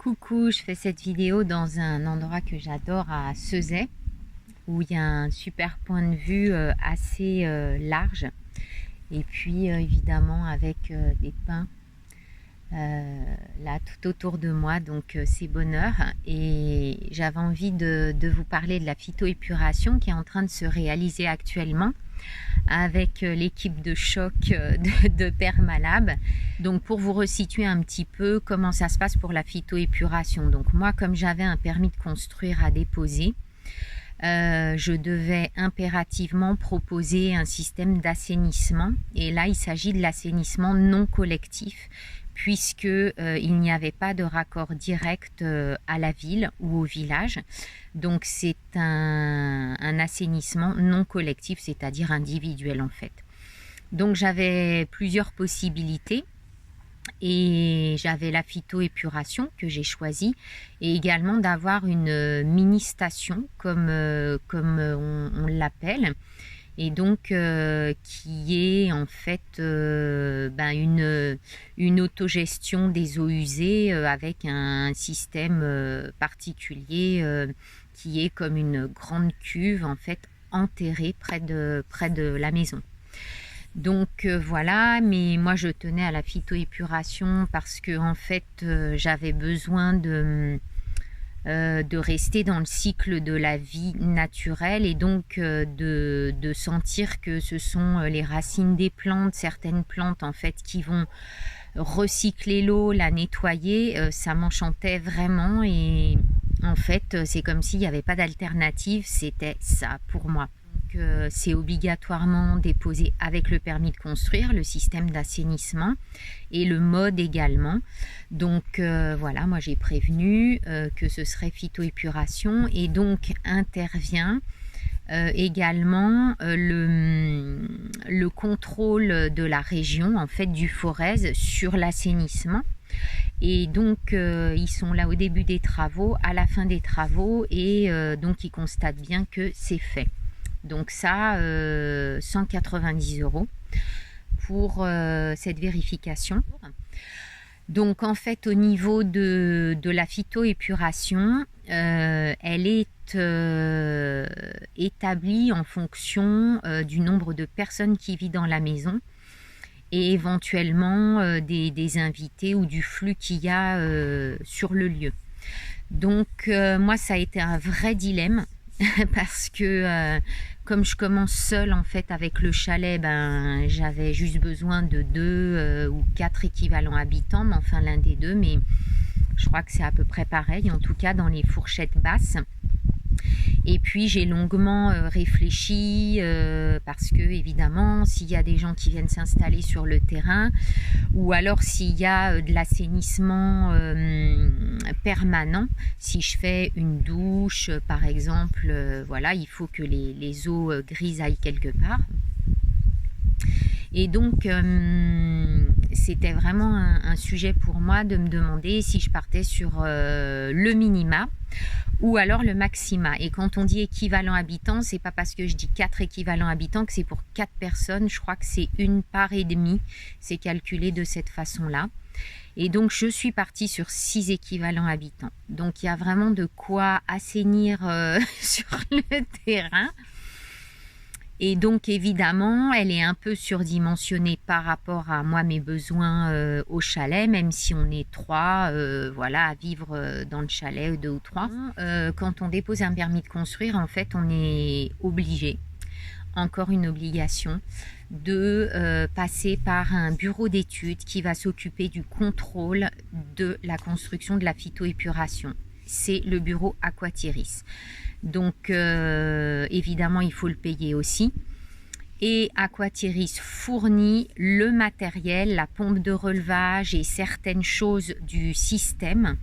Coucou, je fais cette vidéo dans un endroit que j'adore à Ceuzay, où il y a un super point de vue assez large, et puis évidemment avec des pins là tout autour de moi, donc c'est bonheur. Et j'avais envie de vous parler de la phytoépuration qui est en train de se réaliser actuellement avec l'équipe de choc de Permalab. Donc pour vous resituer un petit peu comment ça se passe pour la phytoépuration. Donc moi, comme j'avais un permis de construire à déposer, je devais impérativement proposer un système d'assainissement. Et là, il s'agit de l'assainissement non collectif, puisque il n'y avait pas de raccord direct à la ville ou au village. Donc c'est un assainissement non collectif, c'est-à-dire individuel en fait. Donc j'avais plusieurs possibilités. Et j'avais la phytoépuration que j'ai choisie, et également d'avoir une mini station comme on l'appelle, et donc qui est en fait une autogestion des eaux usées avec un système particulier qui est comme une grande cuve en fait enterrée près de la maison. Donc voilà, mais moi je tenais à la phytoépuration parce que en fait j'avais besoin de rester dans le cycle de la vie naturelle, et donc de sentir que ce sont les racines des plantes, certaines plantes en fait qui vont recycler l'eau, la nettoyer, ça m'enchantait vraiment. Et en fait c'est comme s'il n'y avait pas d'alternative, c'était ça pour moi. C'est obligatoirement déposé avec le permis de construire, le système d'assainissement et le mode également. Donc voilà, moi j'ai prévenu que ce serait phytoépuration, et donc intervient également le contrôle de la région, en fait du Forez, sur l'assainissement. Et donc ils sont là au début des travaux, à la fin des travaux, et donc ils constatent bien que c'est fait. Donc ça, 190 € pour cette vérification. Donc en fait, au niveau de la phytoépuration, elle est établie en fonction du nombre de personnes qui vivent dans la maison, et éventuellement des invités ou du flux qu'il y a sur le lieu. Donc moi, ça a été un vrai dilemme parce que comme je commence seule en fait avec le chalet, j'avais juste besoin de 2 ou 4 équivalents habitants, mais enfin l'un des deux, mais je crois que c'est à peu près pareil, en tout cas dans les fourchettes basses. Et puis j'ai longuement réfléchi parce que évidemment s'il y a des gens qui viennent s'installer sur le terrain, ou alors s'il y a de l'assainissement permanent, si je fais une douche par exemple, voilà, il faut que les eaux grises aillent quelque part. Et donc c'était vraiment un sujet pour moi de me demander si je partais sur le minima ou alors le maxima. Et quand on dit équivalent habitant, c'est pas parce que je dis 4 équivalents habitants que c'est pour 4 personnes. Je crois que c'est 1 part et demie. C'est calculé de cette façon-là. Et donc je suis partie sur 6 équivalents habitants. Donc il y a vraiment de quoi assainir sur le terrain. Et donc évidemment, elle est un peu surdimensionnée par rapport à moi, mes besoins au chalet, même si on est 3 voilà, à vivre dans le chalet, 2 ou 3. Quand on dépose un permis de construire, en fait, on est obligé, encore une obligation, de passer par un bureau d'études qui va s'occuper du contrôle de la construction de la phytoépuration. C'est le bureau Aquatiris. Donc évidemment il faut le payer aussi, et Aquatiris fournit le matériel, la pompe de relevage et certaines choses du système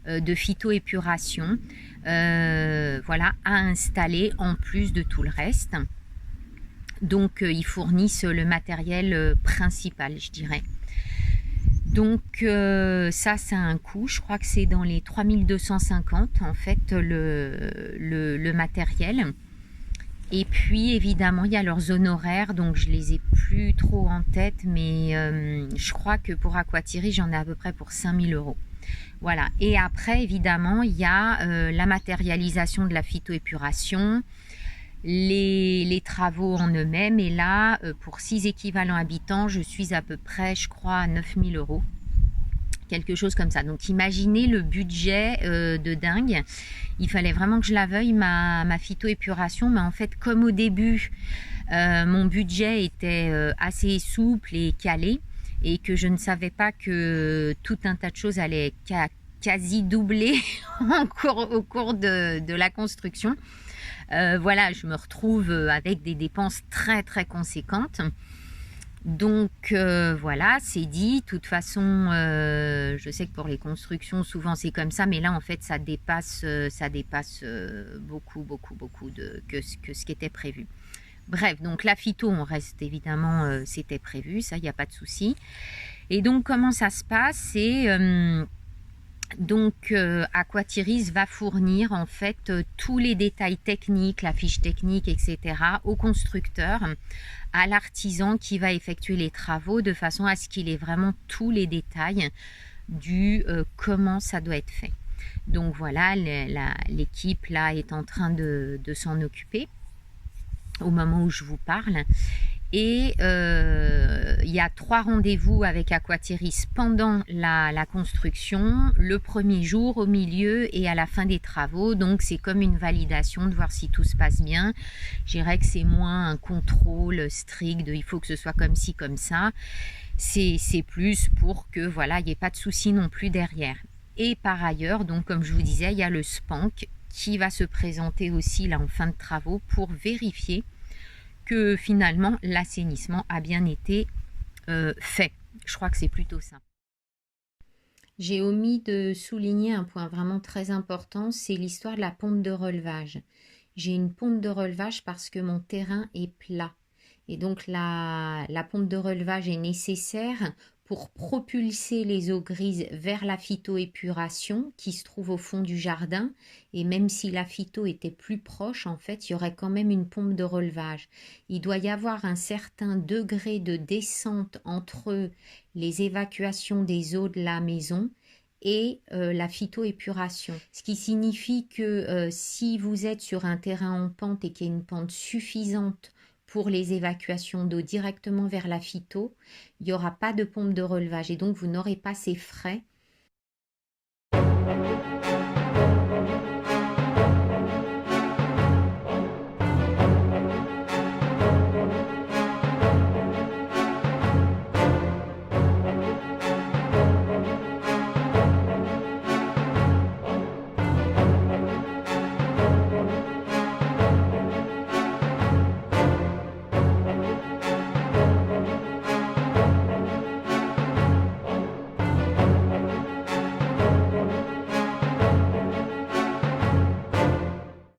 de phytoépuration voilà, à installer en plus de tout le reste. Donc ils fournissent le matériel principal, je dirais. Donc ça a un coût, je crois que c'est dans les 3250 en fait le matériel. Et puis évidemment il y a leurs honoraires, donc je les ai plus trop en tête, mais je crois que pour Aquatiris j'en ai à peu près pour 5000 €. Voilà. Et après, évidemment, il y a la matérialisation de la phytoépuration, les travaux en eux-mêmes. Et là, pour 6 équivalents habitants, je suis à peu près, je crois, à 9 000 euros. Quelque chose comme ça. Donc imaginez le budget de dingue. Il fallait vraiment que je la veuille, ma phytoépuration. Mais en fait, comme au début, mon budget était assez souple et calé, et que je ne savais pas que tout un tas de choses allaient quasi doubler au cours de la construction. Voilà, je me retrouve avec des dépenses très très conséquentes. Donc voilà, c'est dit. De toute façon, je sais que pour les constructions, souvent c'est comme ça, mais là en fait ça dépasse beaucoup que ce qui était prévu. Bref, donc la phyto, on reste évidemment, c'était prévu, ça, il n'y a pas de souci. Et donc, comment ça se passe? C'est donc Aquatiris va fournir en fait tous les détails techniques, la fiche technique, etc. au constructeur, à l'artisan qui va effectuer les travaux, de façon à ce qu'il ait vraiment tous les détails du comment ça doit être fait. Donc voilà, l'équipe là est en train de s'en occuper au moment où je vous parle. Et il y a 3 rendez-vous avec Aquatiris pendant la construction, le premier jour, au milieu et à la fin des travaux. Donc c'est comme une validation de voir si tout se passe bien. Je dirais que c'est moins un contrôle strict de il faut que ce soit comme ci, comme ça. C'est plus pour que voilà, il n'y ait pas de souci non plus derrière. Et par ailleurs, donc comme je vous disais, il y a le SPANC qui va se présenter aussi là en fin de travaux pour vérifier que finalement l'assainissement a bien été fait. Je crois que c'est plutôt ça. J'ai omis de souligner un point vraiment très important, c'est l'histoire de la pompe de relevage. J'ai une pompe de relevage parce que mon terrain est plat. Et donc la pompe de relevage est nécessaire pour propulser les eaux grises vers la phytoépuration qui se trouve au fond du jardin. Et même si la phyto était plus proche, en fait, il y aurait quand même une pompe de relevage. Il doit y avoir un certain degré de descente entre les évacuations des eaux de la maison et la phytoépuration. Ce qui signifie que si vous êtes sur un terrain en pente et qu'il y a une pente suffisante pour les évacuations d'eau directement vers la phyto, il n'y aura pas de pompe de relevage et donc vous n'aurez pas ces frais